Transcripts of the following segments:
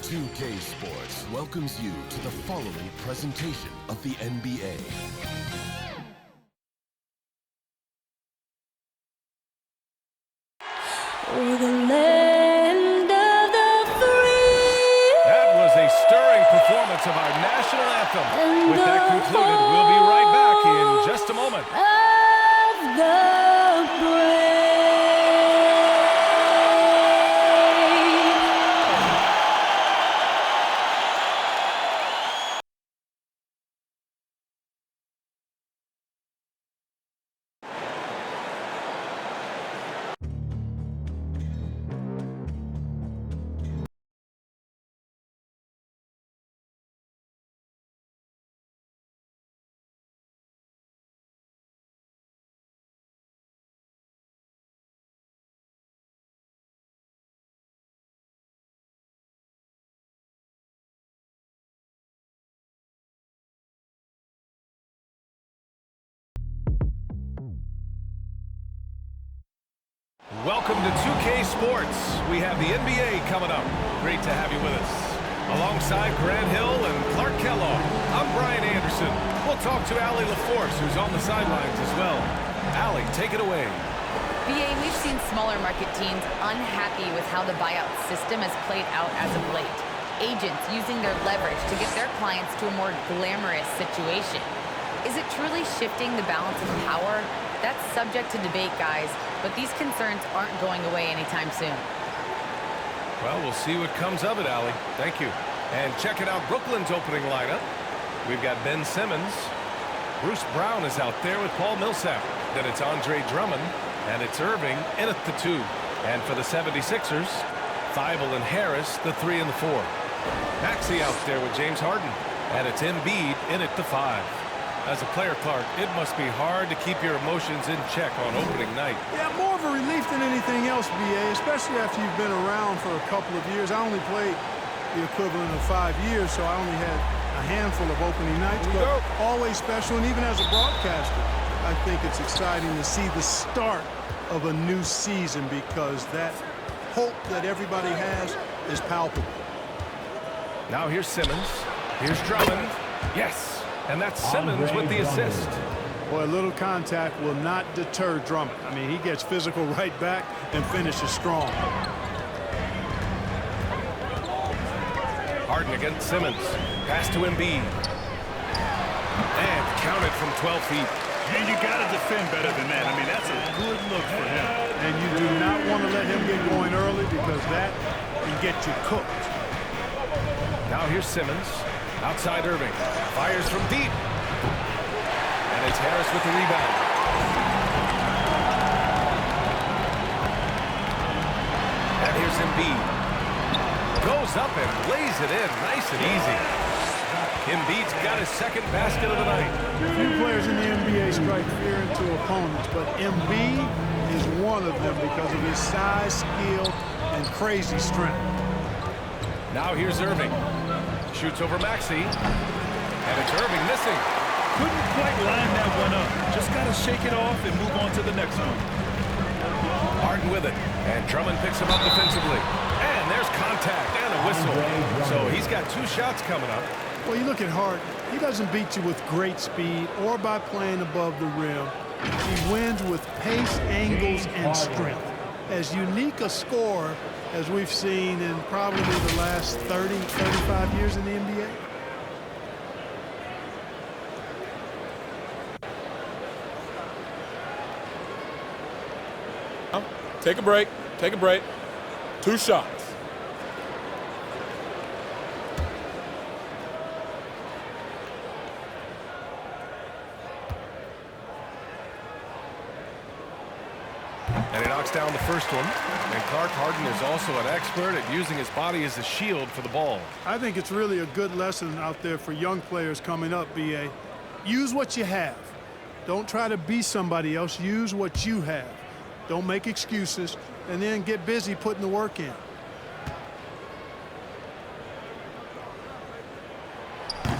2K Sports welcomes you to the following presentation of the NBA. We're the land of the free. That was a stirring performance of our national anthem. And With that concluded, we'll be right back in just a moment. Of the brave. Welcome to 2K Sports. We have the NBA coming up. Great to have you with us. Alongside Grant Hill and Clark Kellogg, I'm Brian Anderson. We'll talk to Allie LaForce, who's on the sidelines as well. Allie, take it away. BA, we've seen smaller market teams unhappy with how the buyout system has played out as of late. Agents using their leverage to get their clients to a more glamorous situation. Is it truly shifting the balance of power? That's subject to debate, guys, but these concerns aren't going away anytime soon. Well, we'll see what comes of it, Allie. Thank you. And checking out Brooklyn's opening lineup. We've got Ben Simmons. Bruce Brown is out there with Paul Millsap. Then it's Andre Drummond, and it's Irving in at the 2. And for the 76ers, Thibault and Harris, the 3 and the 4. Maxey out there with James Harden, and it's Embiid in at the 5. As a player, Clark, it must be hard to keep your emotions in check on opening night. Yeah, more of a relief than anything else, BA, especially after you've been around for a couple of years. I only played the equivalent of 5 years, so I only had a handful of opening nights, but always special. And even as a broadcaster, I think it's exciting to see the start of a new season because that hope that everybody has is palpable. Now here's Simmons. Here's Drummond. Yes. And that's Simmons with the assist. Boy, a little contact will not deter Drummond. I mean, he gets physical right back and finishes strong. Harden against Simmons. Pass to Embiid. And counted from 12 feet. And you got to defend better than that. I mean, that's a good look for him. And you do not want to let him get going early because that can get you cooked. Now here's Simmons. Outside Irving. Fires from deep. And it's Harris with the rebound. And here's Embiid. Goes up and lays it in. Nice and easy. Embiid's got his second basket of the night. Few players in the NBA strike fear into opponents, but Embiid is one of them because of his size, skill, and crazy strength. Now here's Irving. Shoots over Maxey. And it's Irving missing. Couldn't quite line that one up. Just got to shake it off and move on to the next one. Harden with it. And Drummond picks him up defensively. And there's contact and a whistle. So he's got 2 shots coming up. Well, you look at Harden. He doesn't beat you with great speed or by playing above the rim. He wins with pace, angles, and strength. As unique a scorer as we've seen in probably the last 30, 35 years in the NBA. Take a break. Take a break. 2 shots. And he knocks down the first one. And Clark, Harden is also an expert at using his body as a shield for the ball. I think it's really a good lesson out there for young players coming up, BA. Use what you have. Don't try to be somebody else. Use what you have. Don't make excuses, and then get busy putting the work in.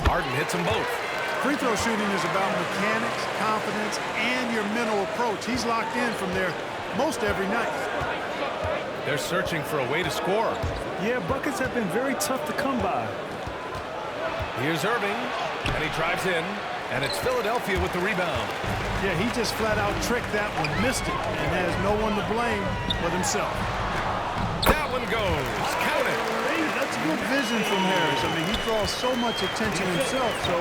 Harden hits them both. Free throw shooting is about mechanics, confidence, and your mental approach. He's locked in from there most every night. They're searching for a way to score. Yeah, buckets have been very tough to come by. Here's Irving, and he drives in, and it's Philadelphia with the rebound. Yeah, he just flat out tricked that one, missed it, and has no one to blame but himself. That one goes. Count it. Hey, that's good vision from Harris. I mean, he draws so much attention himself, so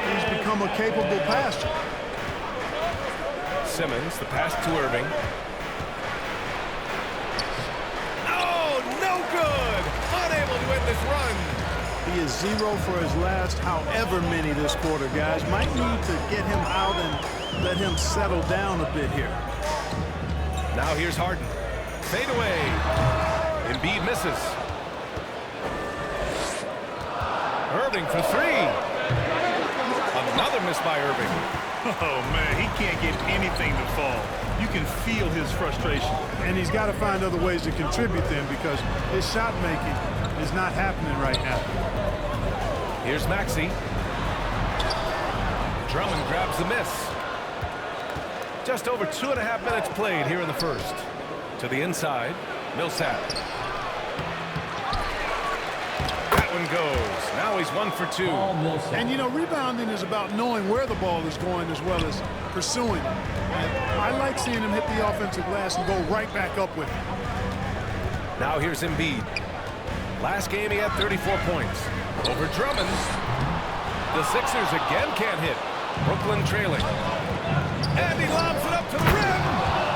he's become a capable passer. Simmons, the pass to Irving. Oh, no good. Unable to win this run. He is 0 for his last however many this quarter, guys. Might need to get him out and let him settle down a bit here. Now here's Harden. Fade away. Embiid misses. Irving for three. Another miss by Irving. Oh, man, he can't get anything to fall. You can feel his frustration. And he's got to find other ways to contribute then because his shot making is not happening right now. Here's Maxey. Drummond grabs the miss. Just over 2.5 minutes played here in the first. To the inside, Millsap. That one goes. Now he's 1 for 2. And, you know, rebounding is about knowing where the ball is going as well as pursuing it. And I like seeing him hit the offensive glass and go right back up with it. Now here's Embiid. Last game he had 34 points. Over Drummond. The Sixers again can't hit. Brooklyn trailing. And he lobs it up to the rim.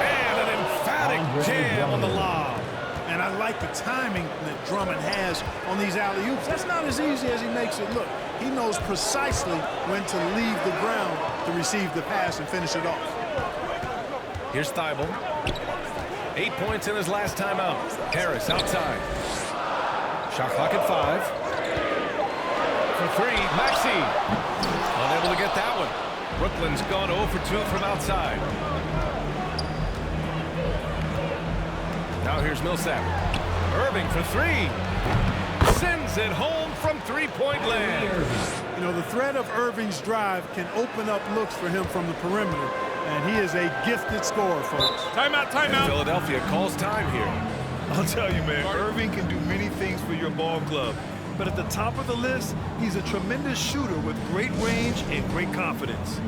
And an emphatic jam on the lob. And I like the timing that Drummond has on these alley-oops. That's not as easy as he makes it look. He knows precisely when to leave the ground to receive the pass and finish it off. Here's Thibault. 8 points in his last time out. Harris outside. Shot clock at 5. For 3, Maxey. Unable to get that one. Brooklyn's gone 0 for 2 from outside. Now here's Millsap. Irving for 3. Sends it home from three-point land. You know, the threat of Irving's drive can open up looks for him from the perimeter, and he is a gifted scorer, folks. Timeout, timeout. Philadelphia calls time here. I'll tell you, man, Irving can do many things for your ball club. But at the top of the list, he's a tremendous shooter with great range and great confidence.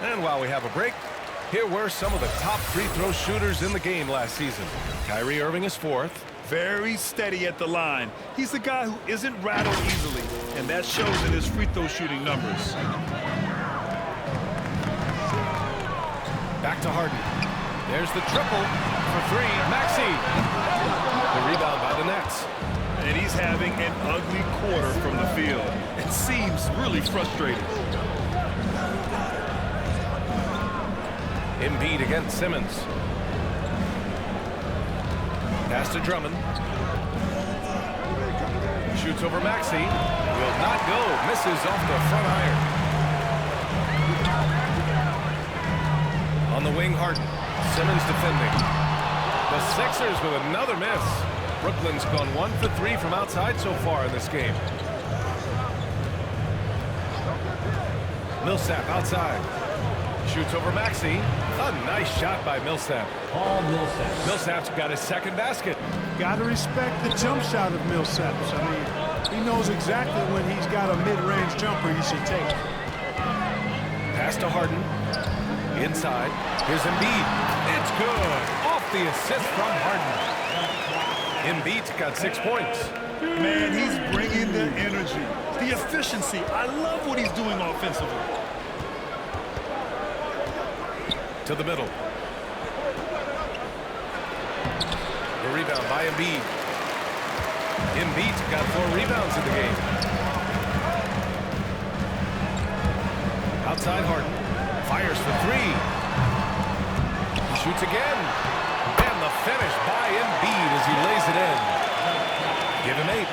And while we have a break, here were some of the top free throw shooters in the game last season. Kyrie Irving is 4th. Very steady at the line. He's the guy who isn't rattled easily, and that shows in his free throw shooting numbers. Back to Harden. There's the triple for 3. Maxey. The rebound by the Nets. And he's having an ugly quarter from the field. It seems really frustrating. Embiid against Simmons. Pass to Drummond. Shoots over Maxey. Will not go. Misses off the front iron. On the wing, Harden. Simmons defending. The Sixers with another miss. Brooklyn's gone 1 for 3 from outside so far in this game. Millsap outside. Shoots over Maxey. A nice shot by Millsap. Millsap's got his second basket. Got to respect the jump shot of Millsap. I mean, he knows exactly when he's got a mid-range jumper he should take. Pass to Harden. Inside. Here's Embiid. It's good. Off the assist from Harden. Embiid's got 6 points. Man, he's bringing the energy, the efficiency. I love what he's doing offensively. To the middle. The rebound by Embiid. Embiid's got 4 rebounds in the game. Outside Harden. Fires for 3. He shoots again. And the finish by Embiid as he lays it in. Give him 8.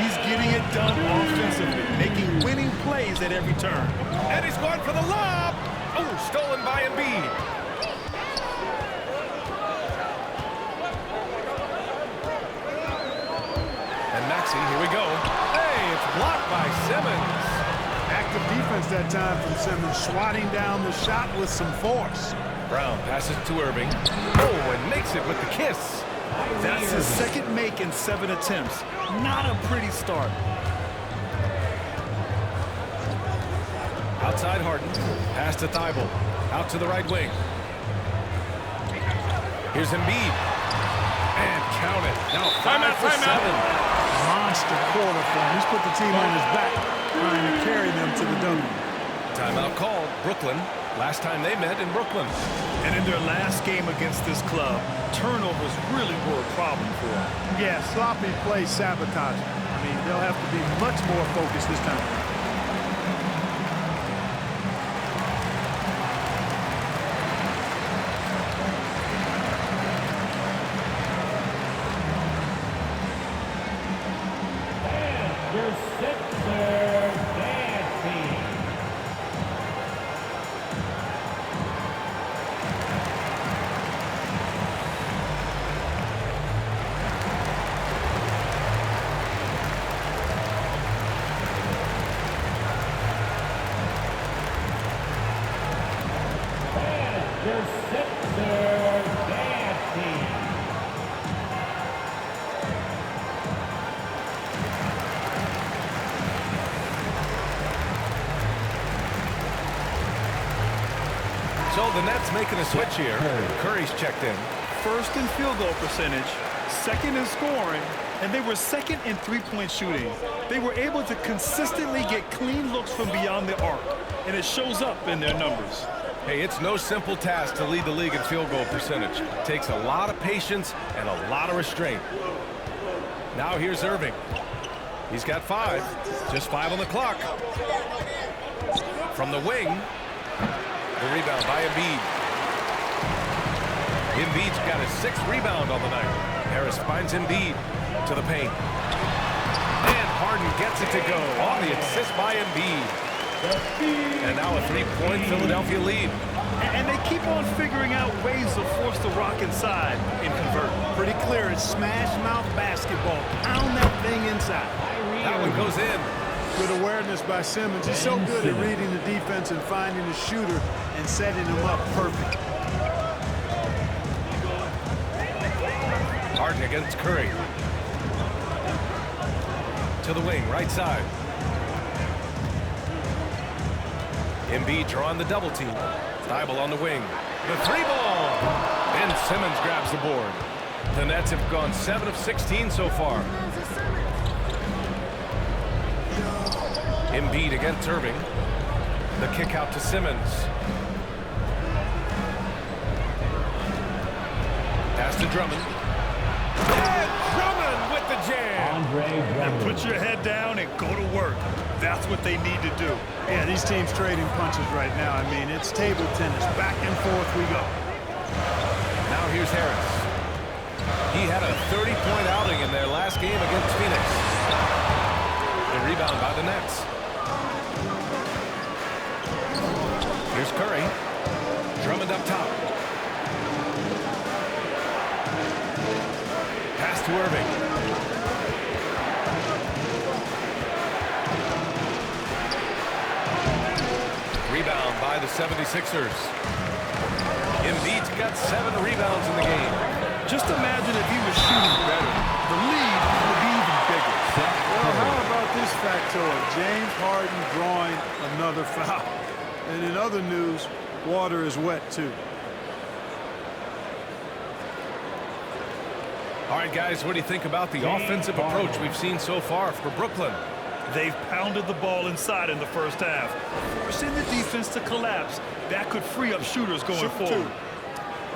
He's getting it done offensively, making winning plays at every turn. And he's going for the lob. Oh, stolen by Embiid. And Maxey, here we go. Hey, it's blocked by Simmons. Active defense that time from Simmons, swatting down the shot with some force. Brown passes to Irving. Oh, and makes it with the kiss. That's his second make in 7 attempts. Not a pretty start. Outside Harden. Pass to Thibault. Out to the right wing. Here's Embiid. And count it. Now 5 for 7. Monster quarter for him. He's put the team on his back, trying to carry them to the W. Timeout called. Brooklyn. Last time they met in Brooklyn. And in their last game against this club, turnovers really were a problem for them. Yeah, sloppy play sabotage. I mean, they'll have to be much more focused this time. So the Nets making a switch here. Curry's checked in. First in field goal percentage, second in scoring, and they were second in three-point shooting. They were able to consistently get clean looks from beyond the arc, and it shows up in their numbers. Hey, it's no simple task to lead the league in field goal percentage. It takes a lot of patience and a lot of restraint. Now here's Irving. He's got 5. Just 5 on the clock. From the wing, the rebound by Embiid. Embiid's got his 6th rebound on the night. Harris finds Embiid to the paint. And Harden gets it to go on the assist by Embiid. And now a 3-point Philadelphia lead. And they keep on figuring out ways to force the rock inside and convert. Pretty clear. It's smash mouth basketball. Pound that thing inside. That one goes in. Good awareness by Simmons. He's so good at reading the defense and finding the shooter and setting him up perfect. Harden against Curry. To the wing, right side. Embiid drawing the double team. Thibault on the wing. The 3-ball. And Simmons grabs the board. The Nets have gone 7 of 16 so far. Embiid against Irving. The kick out to Simmons. Pass to Drummond. And Drummond with the jam. And put your head down and go to work. That's what they need to do. Yeah, these teams trading punches right now. I mean, it's table tennis. Back and forth we go. Now here's Harris. He had a 30-point outing in their last game against Phoenix. The rebound by the Nets. Here's Curry. Drummond up top. Pass to Irving. Rebound by the 76ers. Embiid's got 7 rebounds in the game. Just imagine if he was shooting better. The lead would be even bigger. Well, how about this factoid? James Harden drawing another foul. And in other news, water is wet too. All right, guys, what do you think about the offensive approach we've seen so far for Brooklyn? They've pounded the ball inside in the first half, forcing the defense to collapse. That could free up shooters going forward.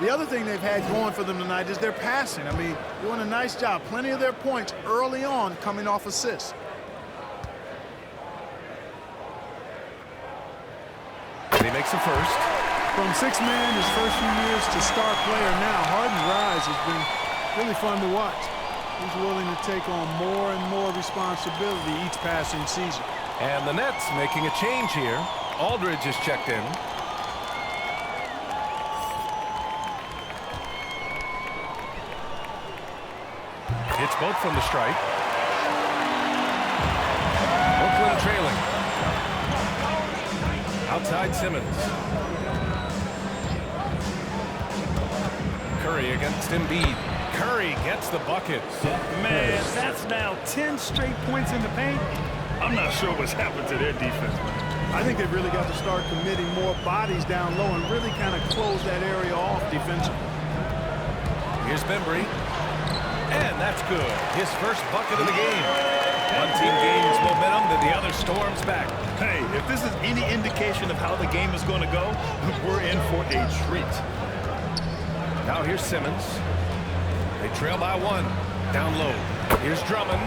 The other thing they've had going for them tonight is their passing. I mean, doing a nice job. Plenty of their points early on coming off assists. And he makes the first. From six-man his first few years to star player now, Harden's rise has been really fun to watch. He's willing to take on more and more responsibility each passing season. And the Nets making a change here. Aldridge is checked in. Hits both from the stripe. Brooklyn trailing. Outside Simmons. Curry against Embiid. Curry gets the bucket. Man, that's now 10 straight points in the paint. I'm not sure what's happened to their defense. I think they've really got to start committing more bodies down low and really kind of close that area off defensively. Here's Bembry. And that's good. His first bucket of the game. One team gains momentum, then the other storms back. Hey, if this is any indication of how the game is going to go, we're in for a treat. Now here's Simmons. They trail by one. Down low. Here's Drummond.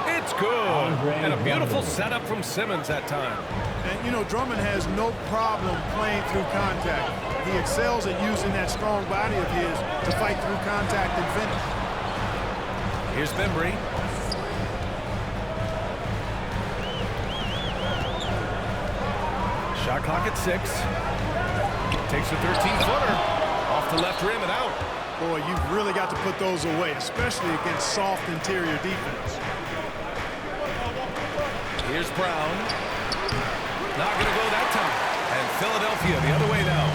It's good. And a beautiful setup from Simmons that time. And, you know, Drummond has no problem playing through contact. He excels at using that strong body of his to fight through contact and finish. Here's Bembry. Shot clock at 6. Takes a 13-footer. Off the left rim and out. Boy, you've really got to put those away, especially against soft interior defense. Here's Brown. Not going to go that time. And Philadelphia the other way now.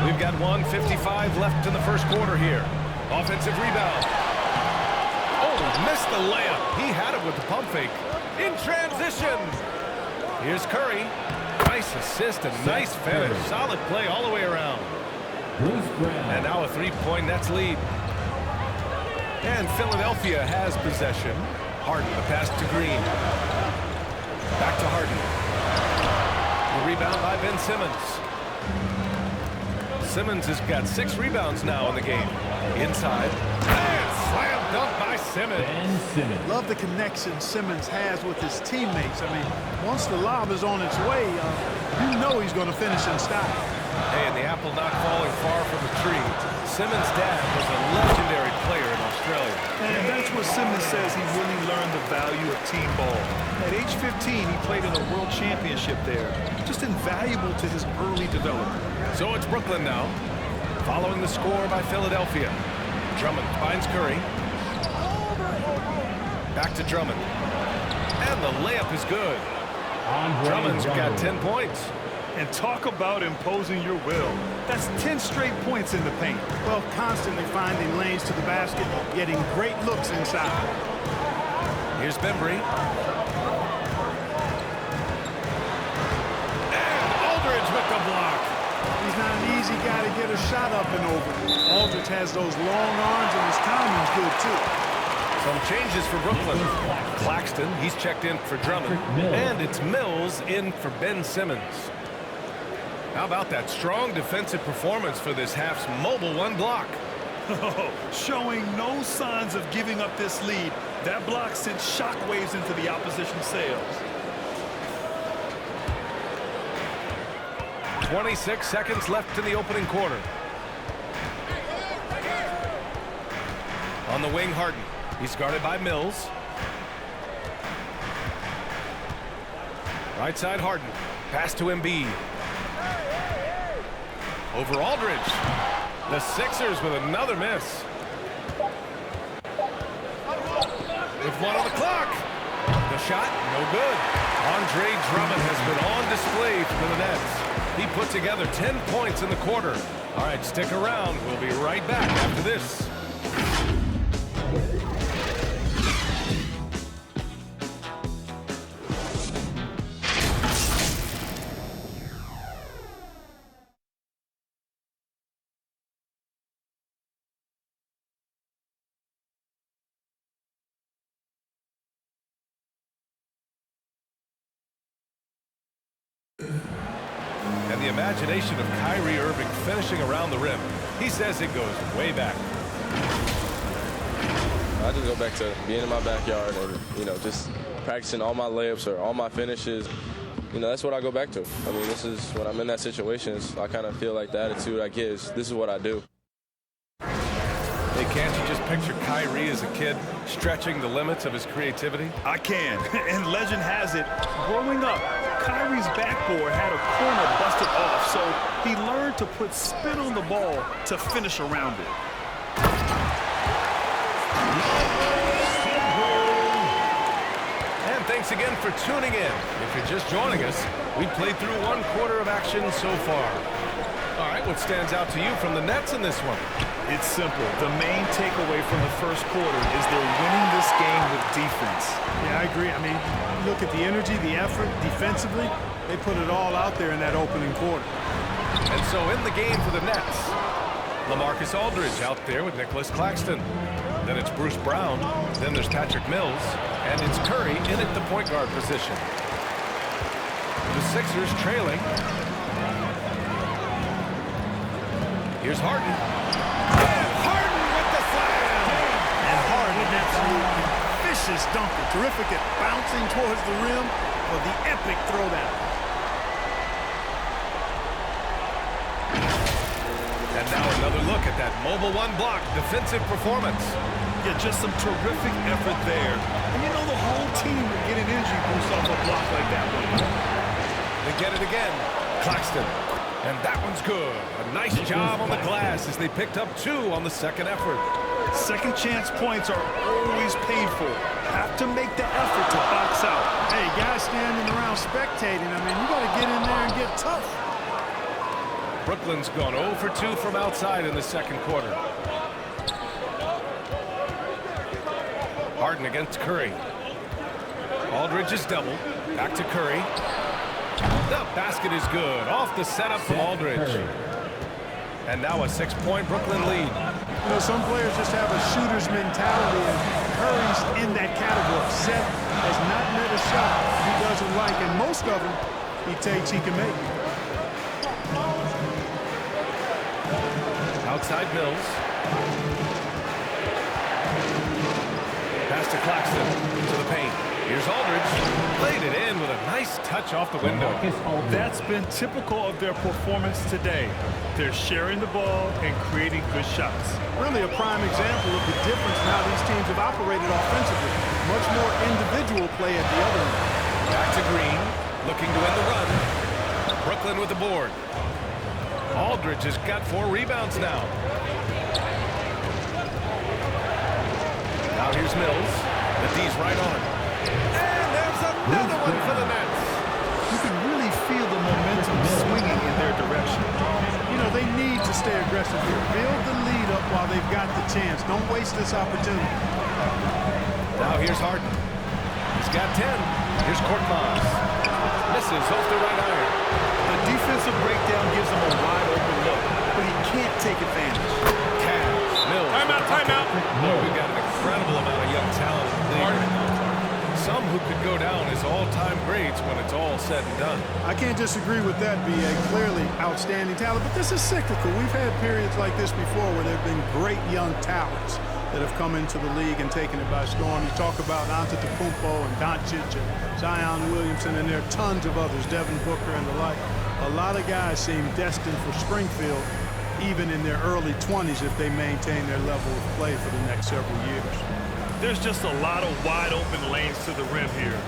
We've got 1:55 left in the first quarter here. Offensive rebound. Oh, missed the layup. He had it with the pump fake. In transition. Here's Curry. Nice assist and nice finish. Solid play all the way around. And now a three-point Nets lead. And Philadelphia has possession. Harden, the pass to Green. Back to Harden. The rebound by Ben Simmons. Simmons has got 6 rebounds now in the game. Inside. And slam dunk by Simmons. Love the connection Simmons has with his teammates. I mean, once the lob is on its way, you know he's going to finish in style. Hey, and the apple not falling far from the tree. Simmons' dad was a legendary player in Australia. And that's what Simmons says he really learned the value of team ball. At age 15, he played in a world championship there. Just invaluable to his early development. So it's Brooklyn now, following the score by Philadelphia. Drummond finds Curry. Back to Drummond. And the layup is good. Drummond's got 10 points. And talk about imposing your will. That's 10 straight points in the paint. Well, constantly finding lanes to the basket, getting great looks inside. Here's Bembry. And Aldridge with the block. He's not an easy guy to get a shot up and over. Aldridge has those long arms and his timing's good too. Some changes for Brooklyn. Claxton, he's checked in for Drummond. And it's Mills in for Ben Simmons. How about that strong defensive performance for this half's mobile one block? Showing no signs of giving up this lead. That block sent shockwaves into the opposition sails. 26 seconds left in the opening quarter. On the wing, Harden. He's guarded by Mills. Right side, Harden. Pass to Embiid. Over Aldridge. The Sixers with another miss. With 1 on the clock. The shot, no good. Andre Drummond has been on display for the Nets. He put together 10 points in the quarter. All right, stick around. We'll be right back after this. And the imagination of Kyrie Irving finishing around the rim, he says it goes way back. I just go back to being in my backyard and, just practicing all my layups or all my finishes. That's what I go back to. I mean, this is when I'm in that situation, I kind of feel like the attitude I get is this is what I do. Hey, can't you just picture Kyrie as a kid stretching the limits of his creativity? I can. And legend has it, growing up, Kyrie's backboard had a corner busted off, so he learned to put spin on the ball to finish around it. And thanks again for tuning in. If you're just joining us, we played through 1 quarter of action so far. All right, what stands out to you from the Nets in this one? It's simple. The main takeaway from the first quarter is they're winning this game with defense. Yeah, I agree. I mean, look at the energy, the effort defensively. They put it all out there in that opening quarter. And so in the game for the Nets, LaMarcus Aldridge out there with Nicholas Claxton. Then it's Bruce Brown. Then there's Patrick Mills. And it's Curry in at the point guard position. The Sixers trailing. Here's Harden. And Harden with the slam! And Harden, an absolutely vicious dunker. Terrific at bouncing towards the rim for the epic throwdown. And now another look at that mobile one block defensive performance. Yeah, just some terrific effort there. And the whole team would get an energy boost off a block like that one. They get it again. Claxton. And that one's good. A nice job on the glass as they picked up 2 on the second effort. Second chance points are always painful. Have to make the effort to box out. Hey, guys standing around spectating, I mean, you got to get in there and get tough. Brooklyn's gone 0 for 2 from outside in the second quarter. Harden against Curry. Aldridge is double. Back to Curry. The basket is good. Off the setup from Aldridge. And now a 6-point Brooklyn lead. Some players just have a shooter's mentality, and Curry's in that category. Seth has not met a shot he doesn't like, and most of them he takes he can make. Outside Mills. Pass to Claxton to the paint. Here's Aldridge. Laid it in with a nice touch off the window. That's been typical of their performance today. They're sharing the ball and creating good shots. Really a prime example of the difference in how these teams have operated offensively. Much more individual play at the other end. Back to Green, looking to win the run. Brooklyn with the board. Aldridge has got 4 rebounds now. Now here's Mills. The D's right on. And there's another one for the Nets. You can really feel the momentum swinging in their direction. They need to stay aggressive here. Build the lead up while they've got the chance. Don't waste this opportunity. Now here's Harden. He's got 10. Here's Korkmaz. Misses off the right iron. The defensive breakdown gives him a wide open look, but he can't take advantage. Cavs, Mills. Timeout. Boy, we've got an incredible amount of young talent in the league. Some who could go down as all-time greats when it's all said and done. I can't disagree with that, B.A. Clearly outstanding talent, but this is cyclical. We've had periods like this before where there have been great young talents that have come into the league and taken it by storm. You talk about Antetokounmpo and Doncic and Zion Williamson, and there are tons of others, Devin Booker and the like. A lot of guys seem destined for Springfield, even in their early 20s, if they maintain their level of play for the next several years. There's just a lot of wide open lanes to the rim here.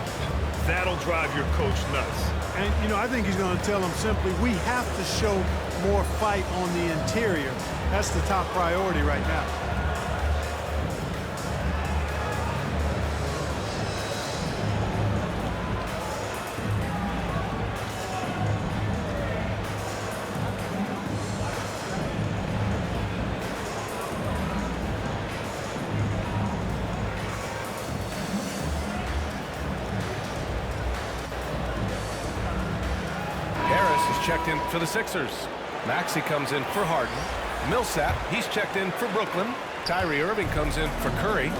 That'll drive your coach nuts. And, I think he's going to tell them simply, we have to show more fight on the interior. That's the top priority right now. Checked in for the Sixers. Maxey comes in for Harden. Millsap, he's checked in for Brooklyn. Kyrie Irving comes in for Curry.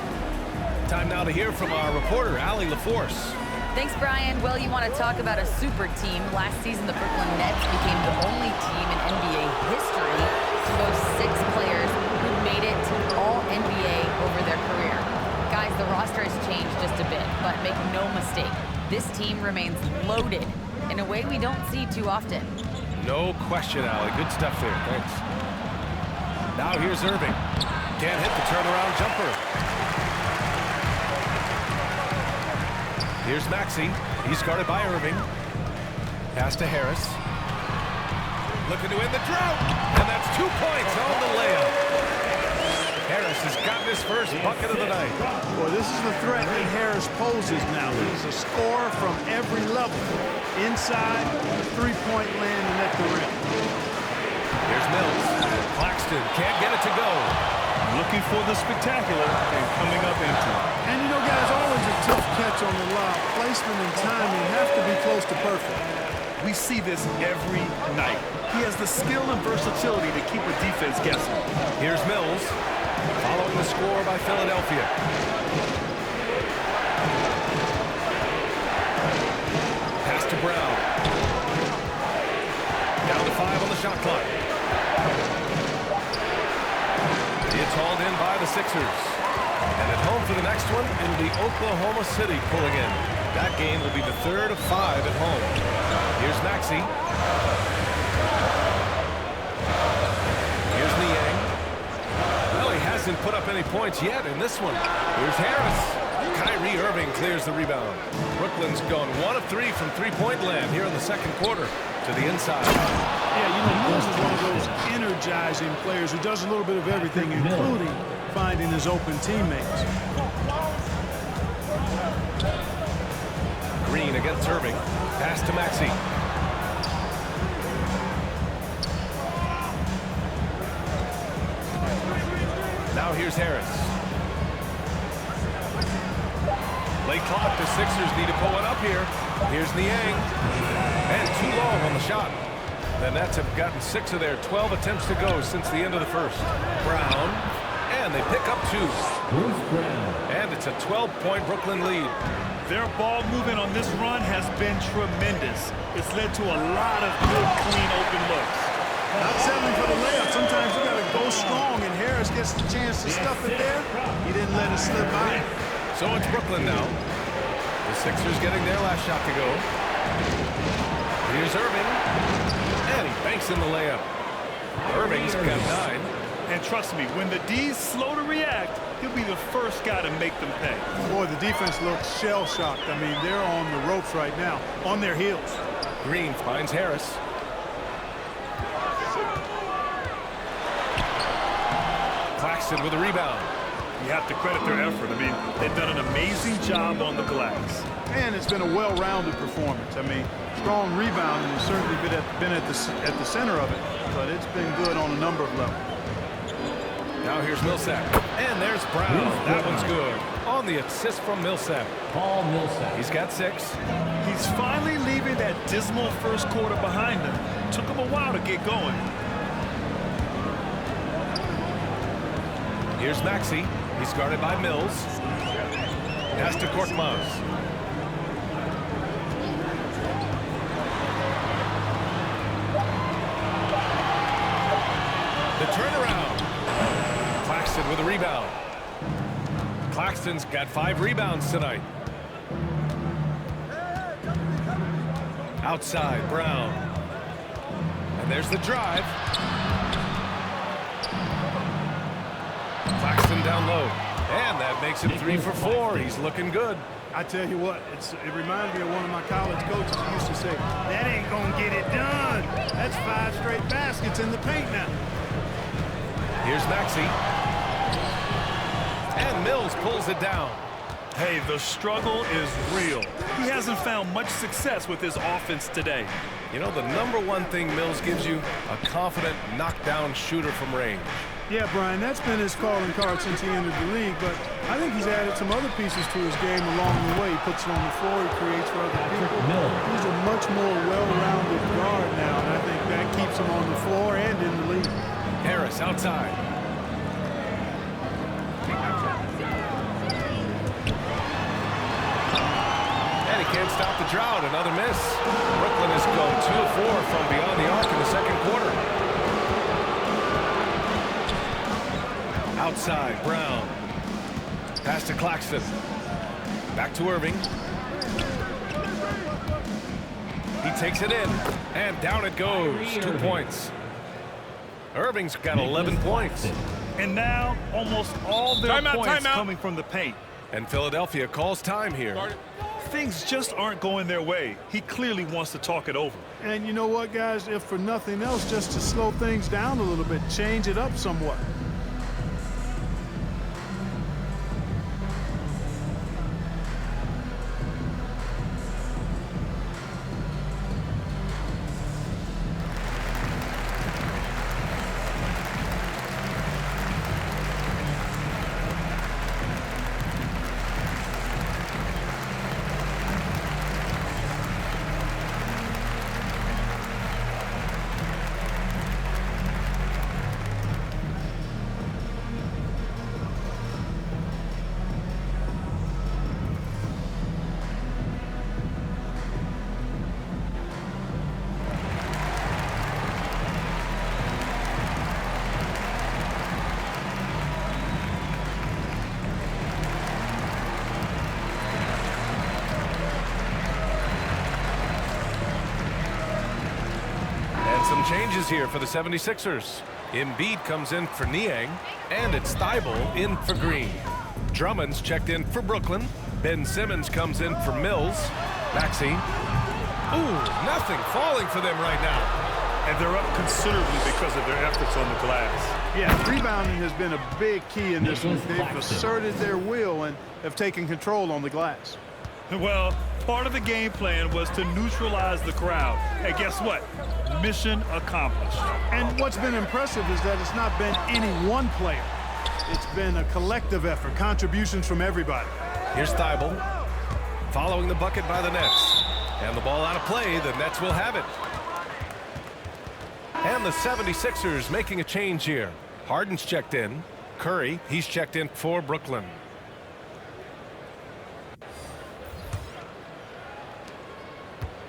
Time now to hear from our reporter, Allie LaForce. Thanks, Brian. Well, you want to talk about a super team. Last season, the Brooklyn Nets became the only team in NBA history to boast 6 players who made it to All-NBA over their career. Guys, the roster has changed just a bit, but make no mistake, this team remains loaded in a way we don't see too often. No question, Allie. Good stuff there. Thanks. Now here's Irving. Can't hit the turnaround jumper. Here's Maxey. He's guarded by Irving. Pass to Harris. Looking to end the drought. And that's 2 points on the layup. Harris has gotten his first bucket of the night. Boy, this is the threat that Harris poses now. He's a scorer from every level. Inside, three-point land, and at the rim. Here's Mills. Claxton can't get it to go. Looking for the spectacular and coming up empty. And you know, guys, always a tough catch on the lob. Placement and timing have to be close to perfect. We see this every night. He has the skill and versatility to keep a defense guessing. Here's Mills. Following the score by Philadelphia. Pass to Brown. Down to 5 on the shot clock. It's hauled in by the Sixers. And at home for the next one, it'll be Oklahoma City pulling in. That game will be the 3rd of 5 at home. Here's Maxey. Here's Niang. Well, he hasn't put up any points yet in this one. Here's Harris. Kyrie Irving clears the rebound. Brooklyn's gone 1 of 3 from three-point land here in the second quarter to the inside. Yeah, you know, Mills is one of those energizing players who does a little bit of everything, including finding his open teammates. Green against Irving. Pass to Maxey. Now here's Harris. Late clock. The Sixers need to pull it up here. Here's Niang. And too long on the shot. The Nets have gotten 6 of their 12 attempts to go since the end of the first. Brown. And they pick up 2. And it's a 12-point Brooklyn lead. Their ball movement on this run has been tremendous. It's led to a lot of good, clean, open looks. Not settling for the layup. Sometimes you got to go strong, and Harris gets the chance to stuff it there. He didn't let it slip by. So it's Brooklyn now. The Sixers getting their last shot to go. Here's Irving. And he banks in the layup. Irving's got 9. And trust me, when the D's slow to react, he'll be the first guy to make them pay. Boy, the defense looks shell-shocked. I mean, they're on the ropes right now, on their heels. Green finds Harris. Claxton with a rebound. You have to credit their effort. I mean, they've done an amazing job on the glass. And it's been a well-rounded performance. I mean, strong rebounding has certainly been at the center of it, but it's been good on a number of levels. Now here's Millsap. And there's Brown. That one's good. On the assist from Millsap. Paul Millsap. He's got 6. He's finally leaving that dismal first quarter behind him. Took him a while to get going. Here's Maxey. He's guarded by Mills. Pass to Korkmaz. The turnaround. Claxton with a rebound. Claxton's got 5 rebounds tonight. Outside, Brown. And there's the drive. Claxton down low. And that makes him 3 for 4. He's looking good. I tell you what, it reminds me of one of my college coaches who used to say, that ain't gonna get it done. That's 5 straight baskets in the paint now. Here's Maxey. And Mills pulls it down. Hey, the struggle is real. He hasn't found much success with his offense today. You know, the #1 thing Mills gives you, a confident knockdown shooter from range. Yeah, Brian, that's been his calling card since he entered the league, but I think he's added some other pieces to his game along the way. He puts it on the floor, he creates for other people. He's a much more well-rounded guard now, and I think that keeps him on the floor and in the league. Harris outside. And he can't can't stop the drought. Another miss. Brooklyn has gone 2 of 4 from beyond the arc in the second quarter. Outside, Brown. Pass to Claxton. Back to Irving. He takes it in, and down it goes. 2 points. Irving's got 11 points. And now, almost all their points coming from the paint. And Philadelphia calls time here. Things just aren't going their way. He clearly wants to talk it over. And you know what, guys? If for nothing else, just to slow things down a little bit, change it up somewhat. Some changes here for the 76ers. Embiid comes in for Niang, and it's Thibault in for Green. Drummond's checked in for Brooklyn. Ben Simmons comes in for Mills. Maxey. Ooh, nothing falling for them right now. And they're up considerably because of their efforts on the glass. Yeah, rebounding has been a big key in this one. They've asserted their will and have taken control on the glass. Well, part of the game plan was to neutralize the crowd. And guess what? Mission accomplished. And what's been impressive is that it's not been any one player. It's been a collective effort, contributions from everybody. Here's Thibault following the bucket by the Nets. And the ball out of play, the Nets will have it. And the 76ers making a change here. Harden's checked in. Curry, he's checked in for Brooklyn.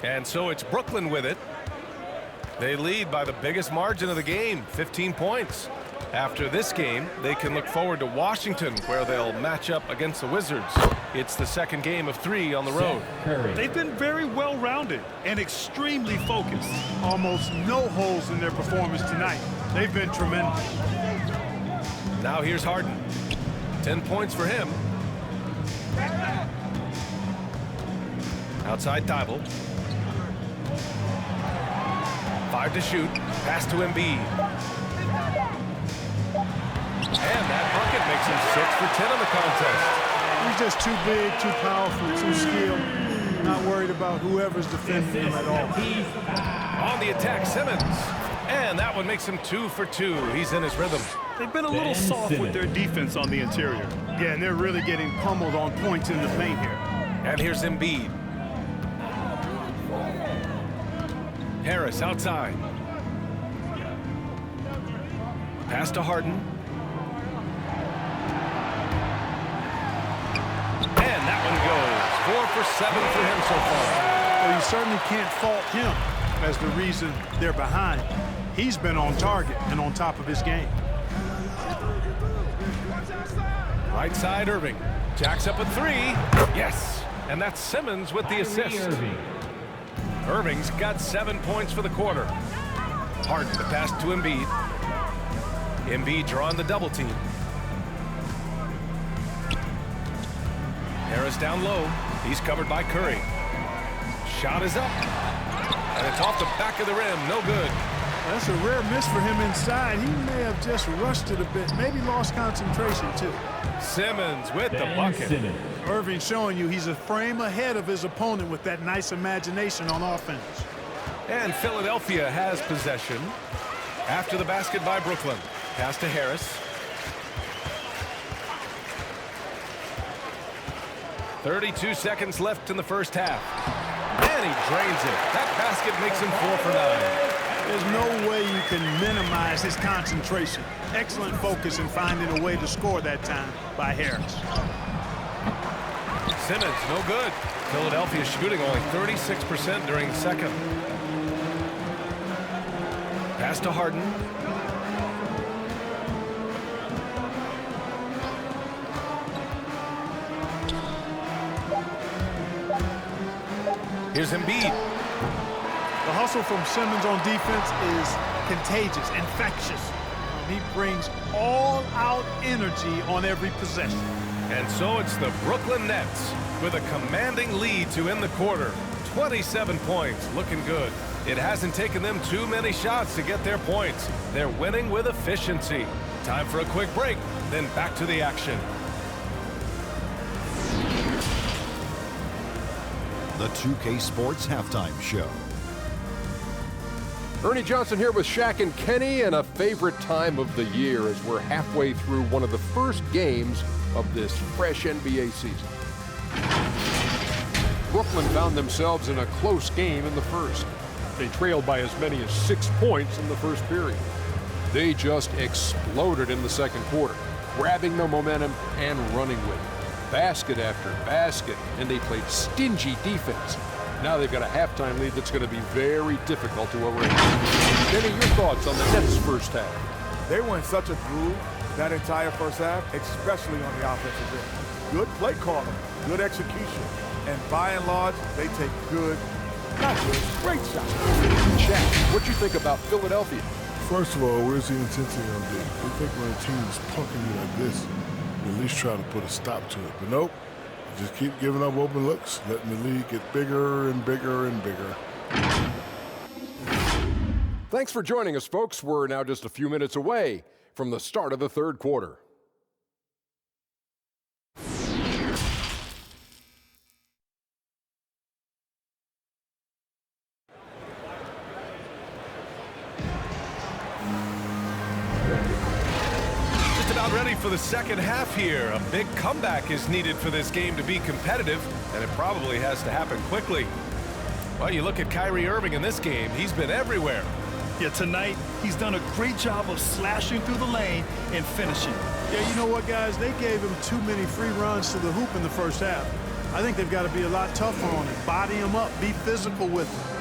And so it's Brooklyn with it. They lead by the biggest margin of the game, 15 points. After this game, they can look forward to Washington, where they'll match up against the Wizards. It's the second game of 3 on the road. They've been very well-rounded and extremely focused. Almost no holes in their performance tonight. They've been tremendous. Now here's Harden. 10 points for him. Outside Thibault. 5 to shoot. Pass to Embiid. And that bucket makes him 6 for 10 in the contest. He's just too big, too powerful, too skilled. Not worried about whoever's defending him at all. On the attack, Simmons. And that one makes him 2 for 2. He's in his rhythm. They've been a little soft with their defense on the interior. Yeah, and they're really getting pummeled on points in the paint here. And here's Embiid. Harris outside. Pass to Harden. And that one goes. 4 for 7 for him so far. Well, you certainly can't fault him as the reason they're behind. He's been on target and on top of his game. Right side, Irving. Jacks up a 3. Yes. And that's Simmons with the assist. Irving's got 7 points for the quarter. Harden the pass to Embiid. Embiid drawing the double team. Harris down low. He's covered by Curry. Shot is up. And it's off the back of the rim. No good. That's a rare miss for him inside. He may have just rushed it a bit. Maybe lost concentration, too. Simmons with the bucket. Irving showing you he's a frame ahead of his opponent with that nice imagination on offense. And Philadelphia has possession after the basket by Brooklyn. Pass to Harris. 32 seconds left in the first half. And he drains it. That basket makes him 4 for 9. There's no way you can minimize his concentration. Excellent focus in finding a way to score that time by Harris. Simmons, no good. Philadelphia shooting only 36% during the second. Pass to Harden. Here's Embiid. The hustle from Simmons on defense is contagious, infectious. He brings all-out energy on every possession. And so it's the Brooklyn Nets with a commanding lead to end the quarter. 27 points, looking good. It hasn't taken them too many shots to get their points. They're winning with efficiency. Time for a quick break, then back to the action. The 2K Sports Halftime Show. Ernie Johnson here with Shaq and Kenny, and a favorite time of the year as we're halfway through one of the first games of this fresh NBA season. Brooklyn found themselves in a close game in the first. They trailed by as many as 6 points in the first period. They just exploded in the second quarter, grabbing the momentum and running with it. Basket after basket, and they played stingy defense. Now they've got a halftime lead that's going to be very difficult to erase. Kenny, your thoughts on the Nets' first half? They were in such a groove that entire first half, especially on the offensive end. Good play calling, good execution, and by and large, they take good, not good, great shots. Shaq, what do you think about Philadelphia? First of all, where's the intensity on this? We think when a team is punking you like this, you at least try to put a stop to it. But nope. Just keep giving up open looks, letting the lead get bigger and bigger and bigger. Thanks for joining us, folks. We're now just a few minutes away from the start of the third quarter. Ready for the second half here. A big comeback is needed for this game to be competitive, and it probably has to happen quickly. Well, you look at Kyrie Irving in this game. He's been everywhere. Yeah, tonight, he's done a great job of slashing through the lane and finishing. Yeah, you know what, guys? They gave him too many free runs to the hoop in the first half. I think they've got to be a lot tougher on him. Body him up. Be physical with him.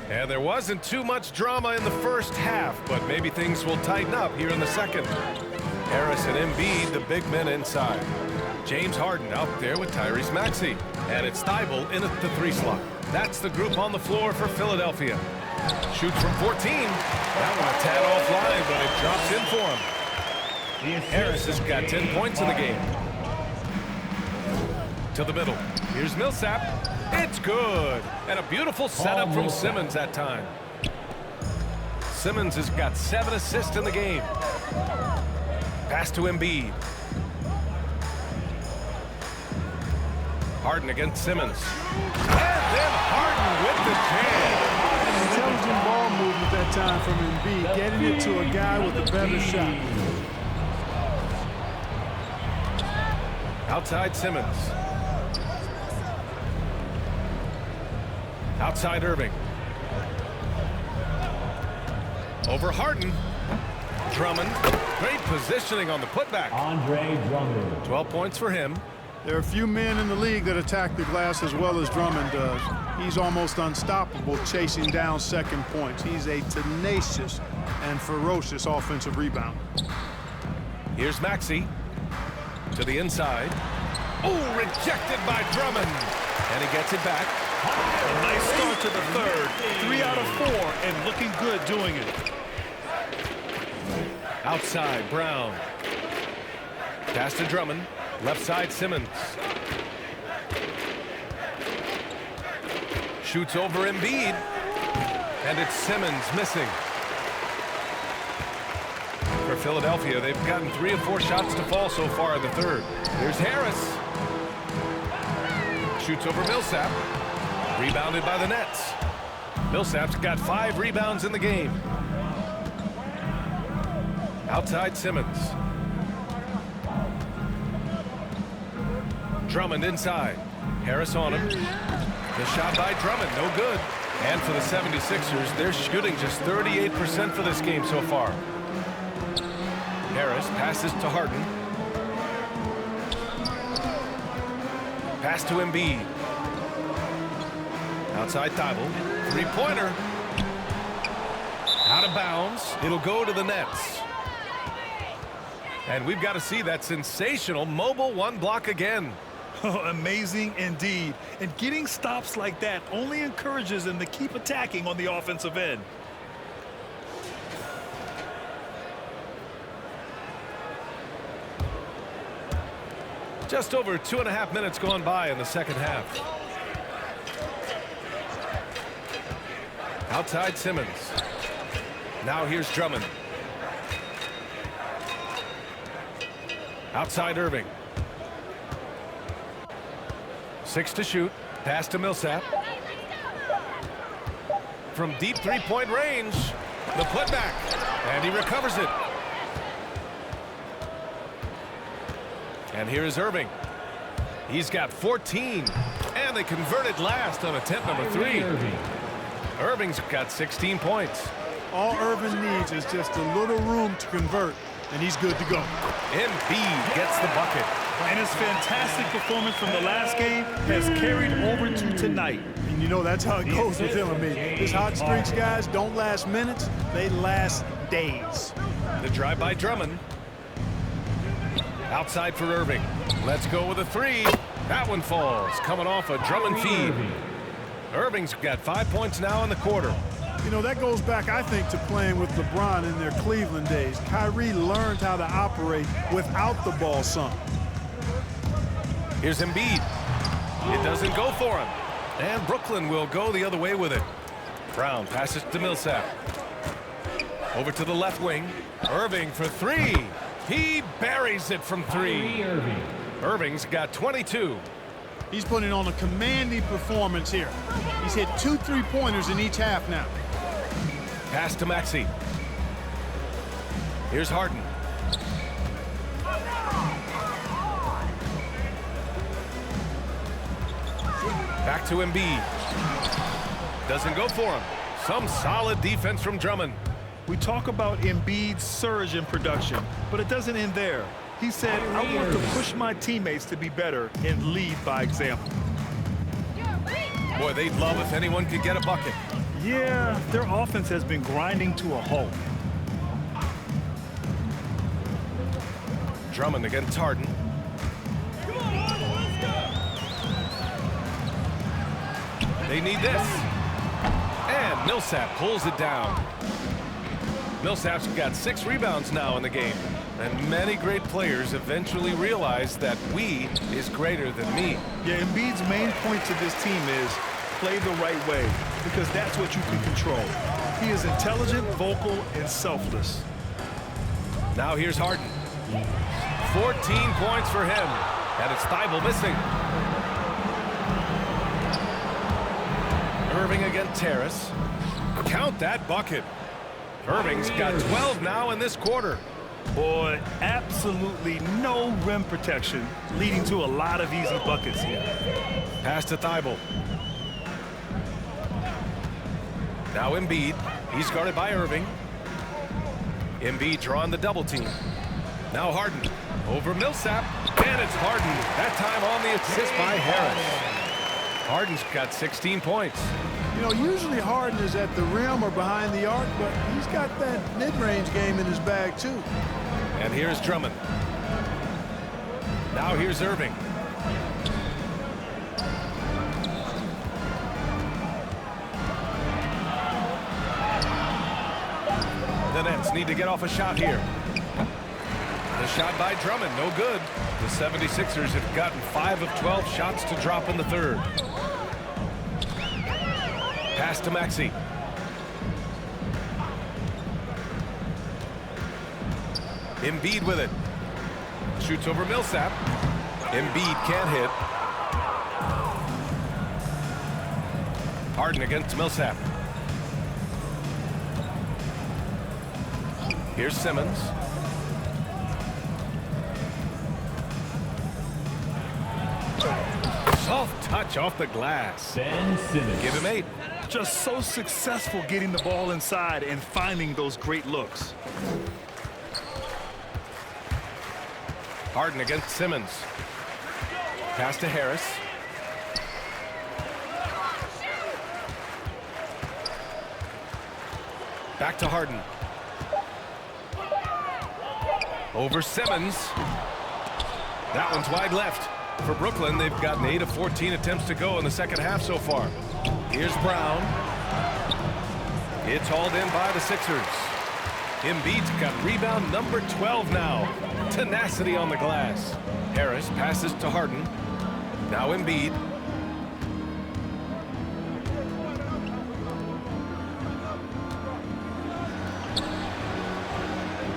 And there wasn't too much drama in the first half, but maybe things will tighten up here in the second. Harris and Embiid, the big men inside. James Harden out there with Tyrese Maxey. And it's Thibault in at the 3 slot. That's the group on the floor for Philadelphia. Shoots from 14. That one a tad offline, but it drops in for him. Harris has got 10 points in the game. To the middle. Here's Millsap. It's good. And a beautiful setup from Simmons that time. Simmons has got 7 assists in the game. Pass to Embiid. Harden against Simmons. And then Harden with the jam. Intelligent ball movement that time from Embiid, getting it to a guy with a better shot. Outside Simmons. Outside Irving. Over Harden. Drummond. Great positioning on the putback. Andre Drummond. 12 points for him. There are a few men in the league that attack the glass as well as Drummond does. He's almost unstoppable chasing down second points. He's a tenacious and ferocious offensive rebounder. Here's Maxey to the inside. Oh, rejected by Drummond. And he gets it back. A nice start to the third. 3 out of 4 and looking good doing it. Outside, Brown. Pass to Drummond. Left side, Simmons. Shoots over Embiid. And it's Simmons missing. For Philadelphia, they've gotten 3 of 4 shots to fall so far in the third. There's Harris. Shoots over Millsap. Rebounded by the Nets. Millsap's got 5 rebounds in the game. Outside Simmons. Drummond inside. Harris on him. The shot by Drummond, no good. And for the 76ers, they're shooting just 38% for this game so far. Harris passes to Harden. Pass to Embiid. Outside Thibault. Three-pointer. Out of bounds. It'll go to the Nets. And we've got to see that sensational mobile one block again. Amazing indeed. And getting stops like that only encourages them to keep attacking on the offensive end. Just over 2.5 minutes gone by in the second half. Outside Simmons. Now here's Drummond. Outside Irving. 6 to shoot. Pass to Millsap. From deep three-point range. The putback. And he recovers it. And here is Irving. He's got 14. And they converted last on attempt number 3. Irving's got 16 points. All Irving needs is just a little room to convert, and he's good to go. Embiid gets the bucket. And his fantastic performance from the last game has carried over to tonight. And you know that's how it goes with him. I mean, his hot streaks, guys, don't last minutes. They last days. The drive by Drummond. Outside for Irving. Let's go with a 3. That one falls. Coming off a Drummond feed. Irving's got 5 points now in the quarter. You know, that goes back, I think, to playing with LeBron in their Cleveland days. Kyrie learned how to operate without the ball some. Here's Embiid. It doesn't go for him. And Brooklyn will go the other way with it. Brown passes to Millsap. Over to the left wing. Irving for 3. He buries it from 3. Irving's got 22. He's putting on a commanding performance here. He's hit 2 3-pointers in each half now. Pass to Maxey. Here's Harden. Back to Embiid. Doesn't go for him. Some solid defense from Drummond. We talk about Embiid's surge in production, but it doesn't end there. He said, I want to push my teammates to be better and lead by example. Boy, they'd love if anyone could get a bucket. Yeah, their offense has been grinding to a halt. Drummond against Harden. They need this. And Millsap pulls it down. Millsap's got 6 rebounds now in the game. And many great players eventually realize that we is greater than me. Yeah, Embiid's main point to this team is play the right way, because that's what you can control. He is intelligent, vocal, and selfless. Now here's Harden. 14 points for him. And it's Thibault missing. Irving against Terrace. Count that bucket. Irving's got 12 now in this quarter. Boy, absolutely no rim protection, leading to a lot of easy buckets here. Pass to Thibault. Now Embiid. He's guarded by Irving. Embiid drawing the double team. Now Harden. Over Millsap. And it's Harden. That time on the assist by Harris. Harden's got 16 points. You know, usually Harden is at the rim or behind the arc, but he's got that mid-range game in his bag, too. And here's Drummond. Now here's Irving. The Nets need to get off a shot here. The shot by Drummond, no good. The 76ers have gotten 5 of 12 shots to drop in the third. Pass to Maxey. Embiid with it. Shoots over Millsap. Embiid can't hit. Harden against Millsap. Here's Simmons. Soft touch off the glass. Ben Simmons. Give him 8. Just so successful getting the ball inside and finding those great looks. Harden against Simmons. Pass to Harris. Back to Harden. Over Simmons. That one's wide left. For Brooklyn, they've gotten 8 of 14 attempts to go in the second half so far. Here's Brown. It's hauled in by the Sixers. Embiid's got rebound number 12 now. Tenacity on the glass. Harris passes to Harden. Now Embiid.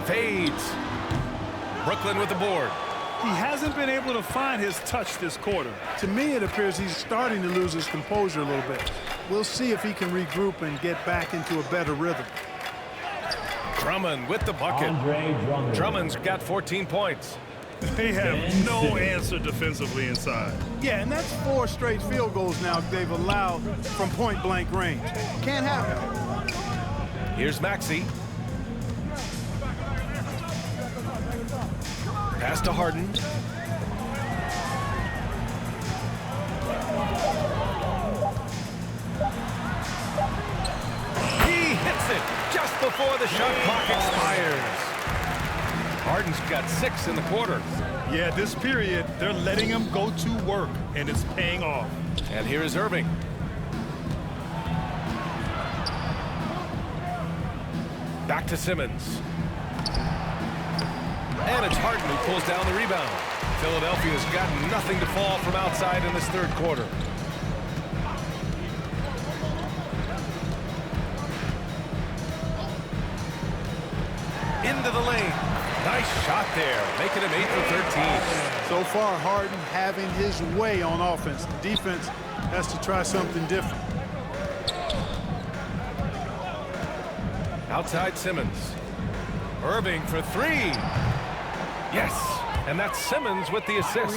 Fades. Brooklyn with the board. He hasn't been able to find his touch this quarter. To me, it appears he's starting to lose his composure a little bit. We'll see if he can regroup and get back into a better rhythm. Drummond with the bucket. Drummond's got 14 points. They have no answer defensively inside. Yeah, and that's 4 straight field goals now they've allowed from point-blank range. Can't happen. Here's Maxey. Pass to Harden. He hits it just before the shot clock expires. Harden's got 6 in the quarter. Yeah, this period, they're letting him go to work, and it's paying off. And here is Irving. Back to Simmons. And it's Harden who pulls down the rebound. Philadelphia's got nothing to fall from outside in this third quarter. Into the lane. Nice shot there, making him 8 for 13. So far, Harden having his way on offense. The defense has to try something different. Outside Simmons. Irving for 3. Yes, and that's Simmons with the assist.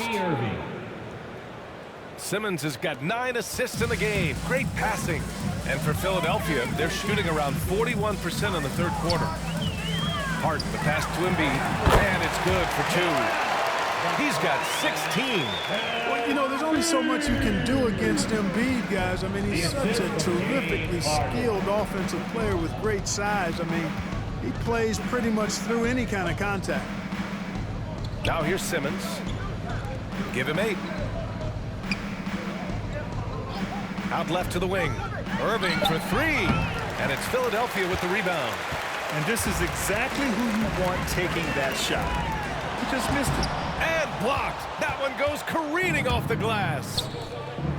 Simmons has got 9 assists in the game. Great passing. And for Philadelphia, they're shooting around 41% in the third quarter. Harden, the pass to Embiid, and it's good for 2. He's got 16. Well, you know, there's only so much you can do against Embiid, guys. I mean, he's such a terrifically skilled offensive player with great size. I mean, he plays pretty much through any kind of contact. Now here's Simmons. Give him 8. Out left to the wing. Irving for 3. And it's Philadelphia with the rebound. And this is exactly who you want taking that shot. He just missed it. And blocked. That one goes careening off the glass.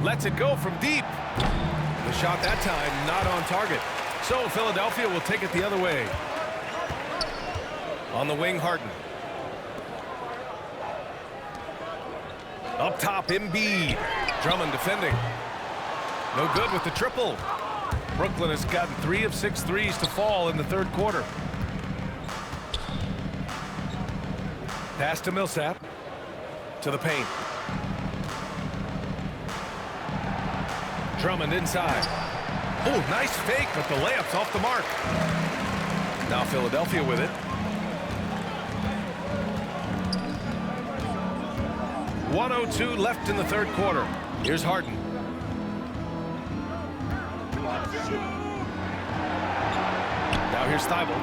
Lets it go from deep. The shot that time not on target. So Philadelphia will take it the other way. On the wing, Harden. Up top, Embiid. Drummond defending. No good with the triple. Brooklyn has gotten 3 of 6 threes to fall in the third quarter. Pass to Millsap. To the paint. Drummond inside. Oh, nice fake, but the layup's off the mark. Now Philadelphia with it. 1:02 left in the third quarter. Here's Harden. Now here's Thibault.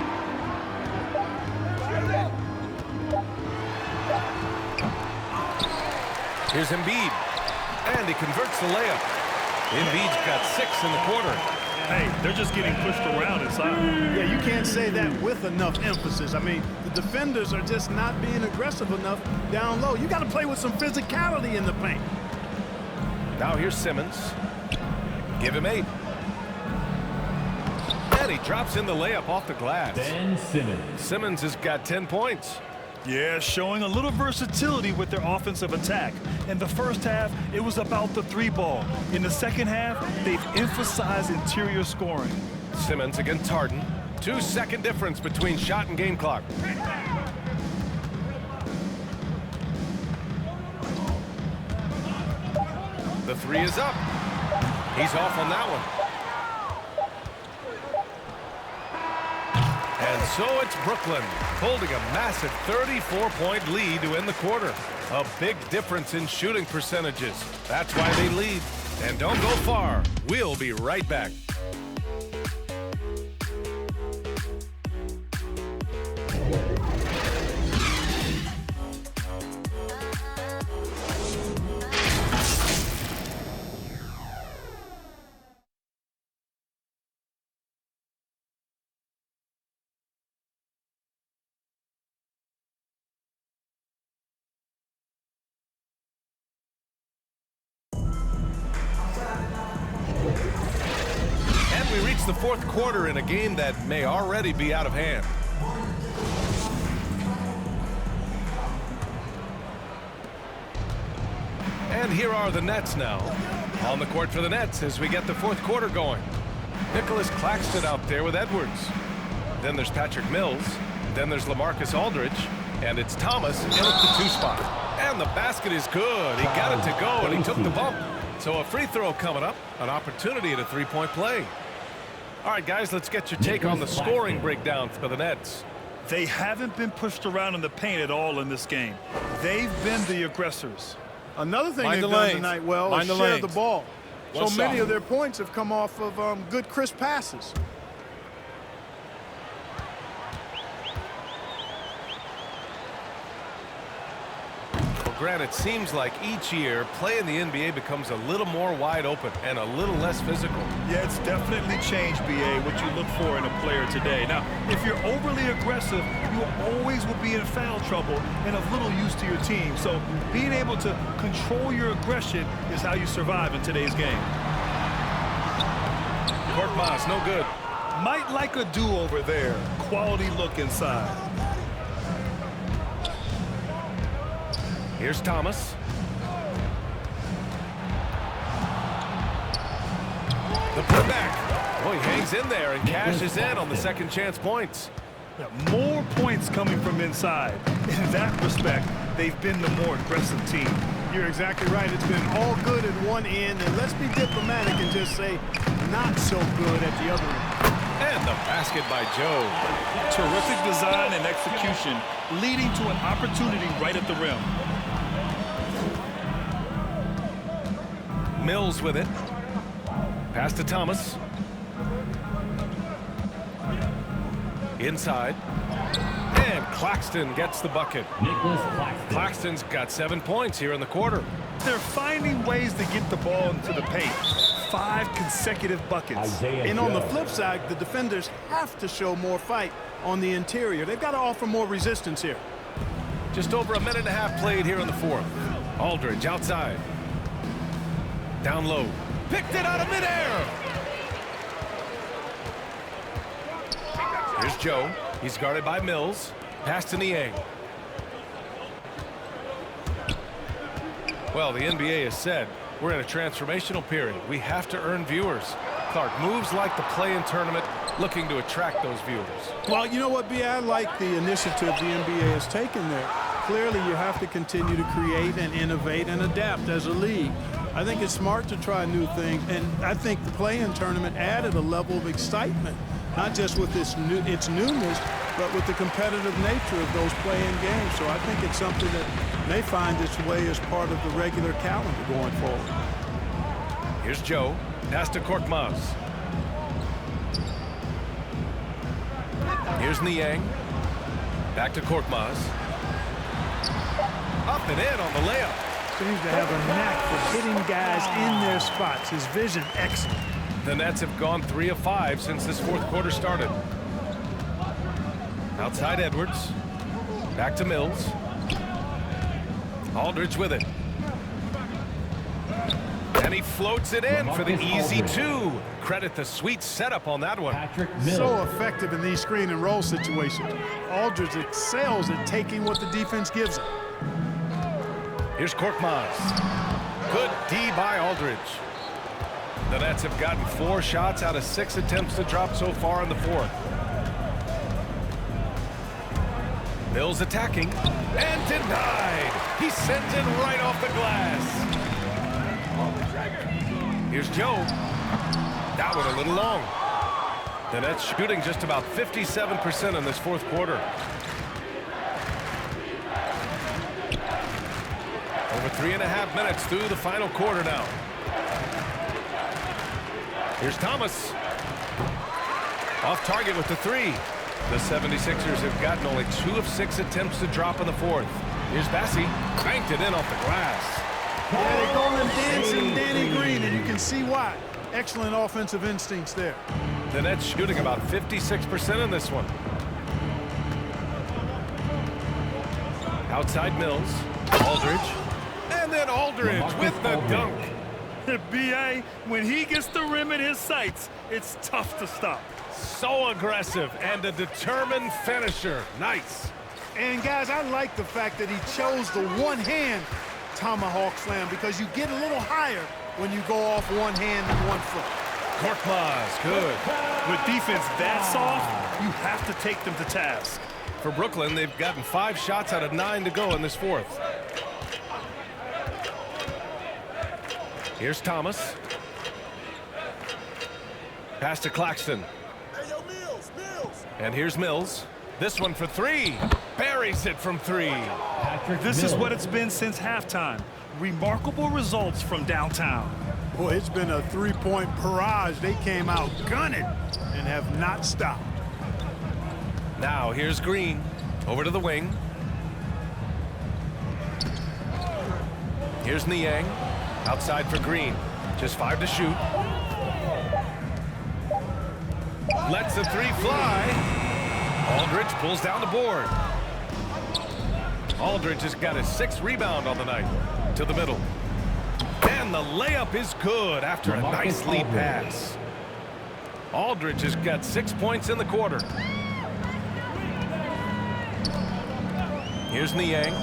Here's Embiid. And he converts the layup. Embiid's got 6 in the quarter. Hey, they're just getting pushed around inside. Yeah, you can't say that with enough emphasis. I mean, the defenders are just not being aggressive enough down low. You got to play with some physicality in the paint. Now here's Simmons. Give him 8. And he drops in the layup off the glass. Ben Simmons. Simmons has got 10 points. Yeah, showing a little versatility with their offensive attack. In the first half, it was about the 3-ball. In the second half, they've emphasized interior scoring. Simmons against Harden. 2-second difference between shot and game clock. The 3 is up. He's off on that one. And so it's Brooklyn holding a massive 34-point lead to end the quarter. A big difference in shooting percentages. That's why they lead. And don't go far. We'll be right back. It's the fourth quarter in a game that may already be out of hand. And here are the Nets now. On the court for the Nets as we get the fourth quarter going. Nicholas Claxton out there with Edwards. Then there's Patrick Mills. Then there's LaMarcus Aldridge. And it's Thomas in at the 2 spot. And the basket is good. He got it to go, and he took the bump. So a free throw coming up. An opportunity at a three-point play. All right, guys, let's get your take on the scoring breakdown for the Nets. They haven't been pushed around in the paint at all in this game. They've been the aggressors. Another thing they've done tonight well is share the ball. So many of their points have come off of good, crisp passes. Grant, it seems like each year play in the NBA becomes a little more wide open and a little less physical. Yeah, it's definitely changed, BA, what you look for in a player today. Now, if you're overly aggressive, you always will be in foul trouble and of little use to your team. So being able to control your aggression is how you survive in today's game. Korkmaz, no good. Might like a do-over there. Quality look inside. Here's Thomas. The putback. Boy, he hangs in there and cashes in on the second chance points. Yeah, more points coming from inside. In that respect, they've been the more aggressive team. You're exactly right. It's been all good at one end, and let's be diplomatic and just say not so good at the other end. And the basket by Joe. Terrific design and execution, leading to an opportunity right at the rim. Mills with it. Pass to Thomas. Inside. And Claxton gets the bucket. Claxton's got 7 points here in the quarter. They're finding ways to get the ball into the paint. 5 consecutive buckets. And on the flip side, the defenders have to show more fight on the interior. They've got to offer more resistance here. Just over a minute and a half played here in the fourth. Aldridge outside. Down low. Picked it out of midair. Here's Joe. He's guarded by Mills. Pass to Niang. Well, the NBA has said we're in a transformational period. We have to earn viewers. Clark, moves like the play-in tournament, looking to attract those viewers. Well, you know what, B? I like the initiative the NBA has taken there. Clearly, you have to continue to create and innovate and adapt as a league. I think it's smart to try new things, and I think the play-in tournament added a level of excitement, not just with its newness, but with the competitive nature of those play-in games. So I think it's something that may find its way as part of the regular calendar going forward. Here's Joe. Pass to Korkmaz. Here's Niang. Back to Korkmaz. Up and in on the layup. Seems to have a knack for hitting guys in their spots. His vision, excellent. The Nets have gone 3 of 5 since this fourth quarter started. Outside Edwards. Back to Mills. Aldridge with it. And he floats it in for the easy 2. Credit the sweet setup on that one. So effective in these screen and roll situations. Aldridge excels at taking what the defense gives him. Here's Korkmaz. Good D by Aldridge. The Nets have gotten 4 shots out of 6 attempts to drop so far in the fourth. Mills attacking and denied. He sent it right off the glass. Here's Joe. That one a little long. The Nets shooting just about 57% in this fourth quarter. Over 3.5 minutes through the final quarter now. Here's Thomas. Off target with the 3. The 76ers have gotten only 2 of 6 attempts to drop in the fourth. Here's Bassi. Banked it in off the glass. Yeah, they call him Dancing Danny Green, and you can see why. Excellent offensive instincts there. The Nets shooting about 56% in this one. Outside Mills. Aldridge. And then Aldridge with the dunk. B.A., when he gets the rim in his sights, it's tough to stop. So aggressive and a determined finisher. Nice. And, guys, I like the fact that he chose the one-hand tomahawk slam because you get a little higher when you go off one hand and one foot. Korkmaz, good. With defense that soft, you have to take them to task. For Brooklyn, they've gotten 5 shots out of 9 to go in this fourth. Here's Thomas. Pass to Claxton. And here's Mills. This one for 3. Buries it from 3. This is what it's been since halftime. Remarkable results from downtown. Boy, it's been a three-point barrage. They came out gunning and have not stopped. Now here's Green. Over to the wing. Here's Niang. Outside for Green. Just 5 to shoot. Lets the 3 fly. Aldridge pulls down the board. Aldridge has got his 6th rebound on the night. To the middle. And the layup is good after a nice lead pass. Aldridge has got 6 points in the quarter. Here's Niang.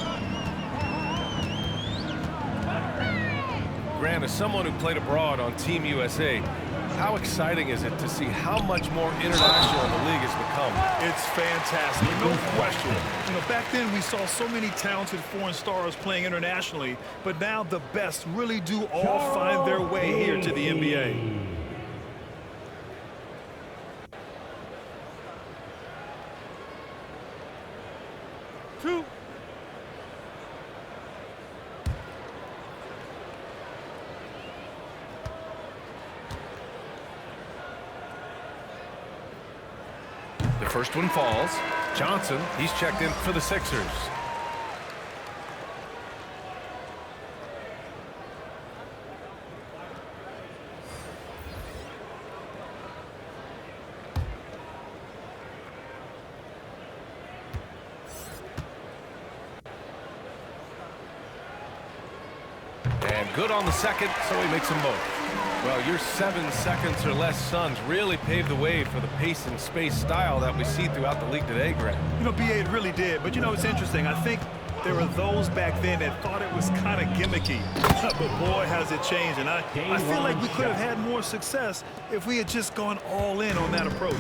Grant, as someone who played abroad on Team USA, how exciting is it to see how much more international the league has become? It's fantastic, no question. You know, back then we saw so many talented foreign stars playing internationally, but now the best really do all find their way here to the NBA. Two. The first one falls. Johnson, he's checked in for the Sixers. And good on the second, so he makes them both. Well, your 7 seconds or less Suns really paved the way for the pace and space style that we see throughout the league today, Grant. You know, B.A., it really did. But, you know, it's interesting. I think there were those back then that thought it was kind of gimmicky. But, boy, has it changed. And I feel like we could have had more success if we had just gone all in on that approach.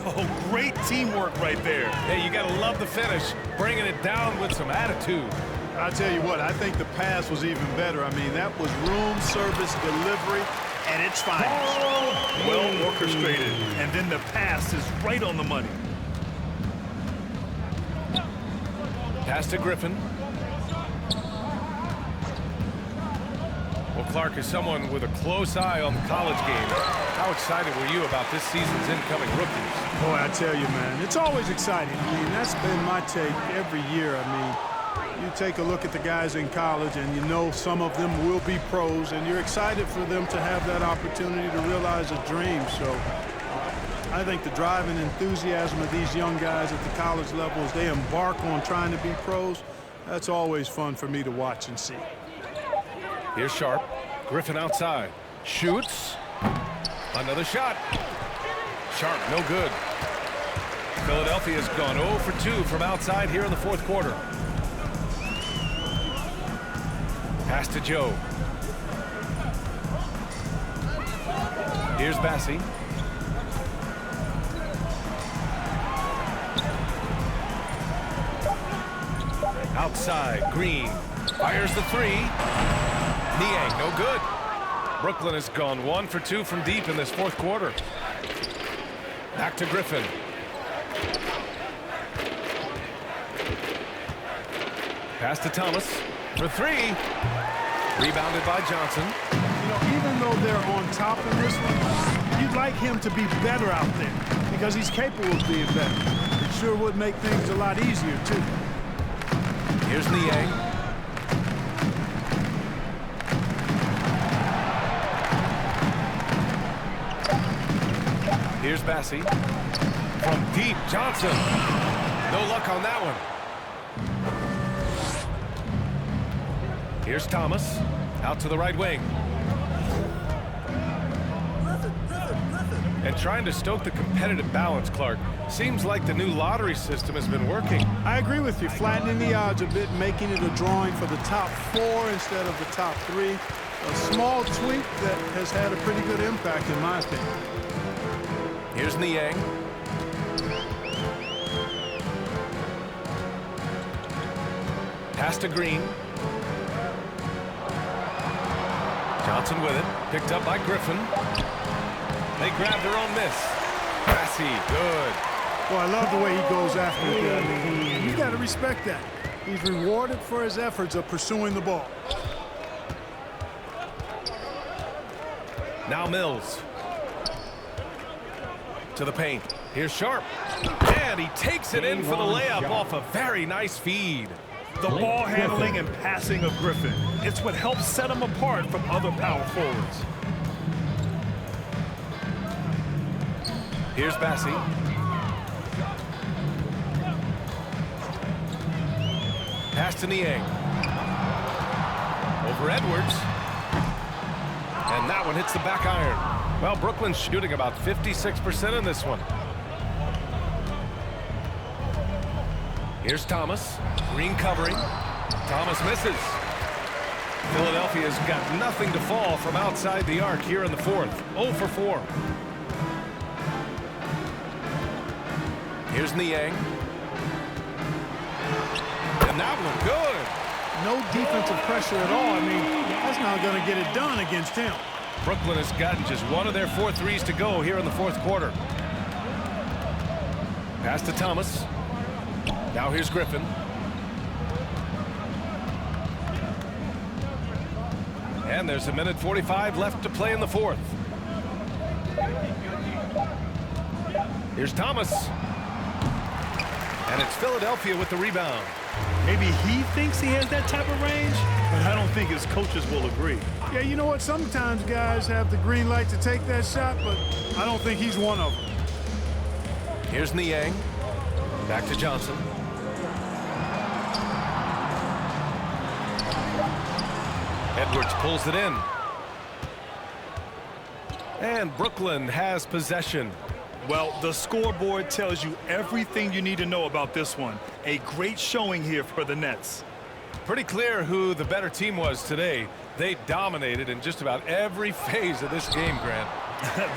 Oh, great teamwork right there. Hey, you got to love the finish, bringing it down with some attitude. I'll tell you what, I think the pass was even better. I mean, that was room service delivery at its finest. Well orchestrated, and then the pass is right on the money. Pass to Griffin. Well, Clark, is someone with a close eye on the college game. How excited were you about this season's incoming rookies? Boy, I tell you, man, it's always exciting. I mean, that's been my take every year. I mean, you take a look at the guys in college and you know some of them will be pros and you're excited for them to have that opportunity to realize a dream. So I think the drive and enthusiasm of these young guys at the college level as they embark on trying to be pros, that's always fun for me to watch and see. Here's Sharp. Griffin outside. Shoots. Another shot. Sharp, no good. Philadelphia's gone 0 for 2 from outside here in the fourth quarter. Pass to Joe. Here's Bassie. Outside, Green. Fires the 3. Niang, no good. Brooklyn has gone 1 for 2 from deep in this fourth quarter. Back to Griffin. Pass to Thomas for 3. Rebounded by Johnson. You know, even though they're on top in this one, you'd like him to be better out there because he's capable of being better. It sure would make things a lot easier, too. Here's Niang. Here's Bassie. From deep, Johnson. No luck on that one. Here's Thomas. Out to the right wing. And trying to stoke the competitive balance, Clark. Seems like the new lottery system has been working. I agree with you. Flattening the odds a bit, making it a drawing for the top 4 instead of the top 3. A small tweak that has had a pretty good impact, in my opinion. Here's Niang. Pass to Green. Johnson with it. Picked up by Griffin. They grab their own miss. Massey, good. Well, I love the way he goes after it. I mean, you got to respect that. He's rewarded for his efforts of pursuing the ball. Now Mills. To the paint. Here's Sharp. And he takes it in for the layup off a very nice feed. The ball handling and passing of Griffin. It's what helps set him apart from other power forwards. Here's Bassey. Pass to Niang. Over Edwards. And that one hits the back iron. Well, Brooklyn's shooting about 56% in this one. Here's Thomas. Green covering. Thomas misses. Philadelphia's got nothing to fall from outside the arc here in the fourth. 0 for 4. Here's Niang. And that one good. No defensive pressure at all. I mean, that's not going to get it done against him. Brooklyn has gotten just one of their 4 threes to go here in the fourth quarter. Pass to Thomas. Now here's Griffin. And there's 1:45 left to play in the fourth. Here's Thomas. And it's Philadelphia with the rebound. Maybe he thinks he has that type of range, but I don't think his coaches will agree. Yeah, you know what? Sometimes guys have the green light to take that shot, but I don't think he's one of them. Here's Niang. Back to Johnson. Edwards pulls it in. And Brooklyn has possession. Well, the scoreboard tells you everything you need to know about this one. A great showing here for the Nets. Pretty clear who the better team was today. They dominated in just about every phase of this game, Grant.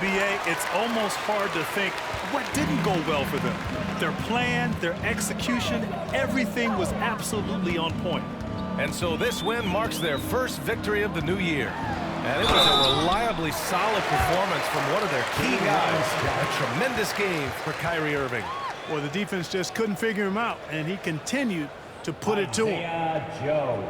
B.A., it's almost hard to think what didn't go well for them. Their plan, their execution, everything was absolutely on point. And so this win marks their first victory of the new year. And it was a reliably solid performance from one of their key guys. A tremendous game for Kyrie Irving. Well, the defense just couldn't figure him out, and he continued to put it to him. Joe.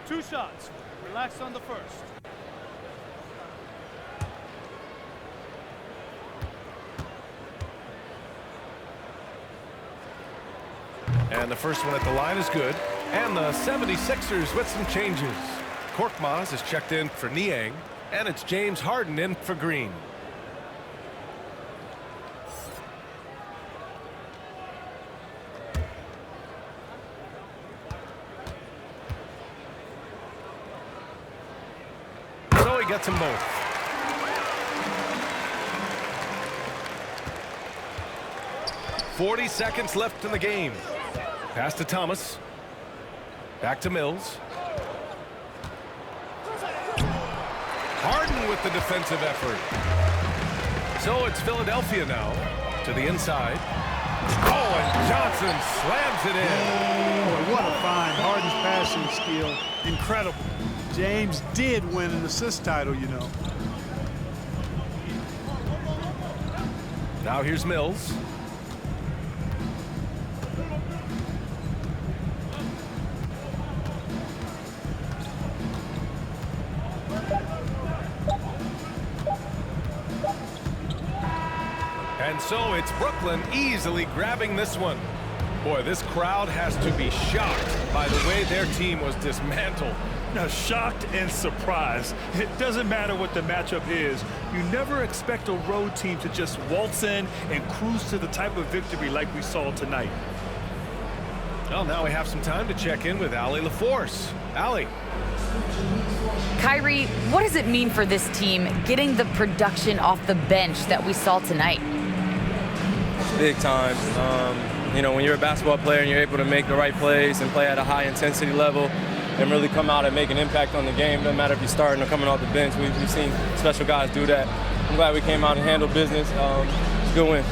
Two shots. Relax on the first. And the first one at the line is good. And the 76ers with some changes. Korkmaz is checked in for Niang. And it's James Harden in for Green. So he gets them both. "40 seconds left in the game. Pass to Thomas. Back to Mills. Harden with the defensive effort. So it's Philadelphia now to the inside. Oh, and Johnson slams it in. Boy, what a find. Harden's passing skill. Incredible. James did win an assist title, you know. Now here's Mills. And so it's Brooklyn easily grabbing this one. Boy, this crowd has to be shocked by the way their team was dismantled. Now, shocked and surprised. It doesn't matter what the matchup is. You never expect a road team to just waltz in and cruise to the type of victory like we saw tonight. Well, now we have some time to check in with Allie LaForce. Allie. Kyrie, what does it mean for this team getting the production off the bench that we saw tonight? Big time. You know, when you're a basketball player and you're able to make the right plays and play at a high intensity level and really come out and make an impact on the game, doesn't matter if you're starting or coming off the bench. We've seen special guys do that. I'm glad we came out and handled business. Good win.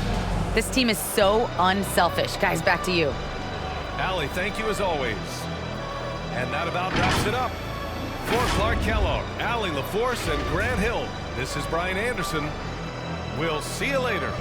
This team is so unselfish. Guys, back to you. Allie, thank you as always. And that about wraps it up. For Clark Kellogg, Allie LaForce, and Grant Hill, this is Brian Anderson. We'll see you later.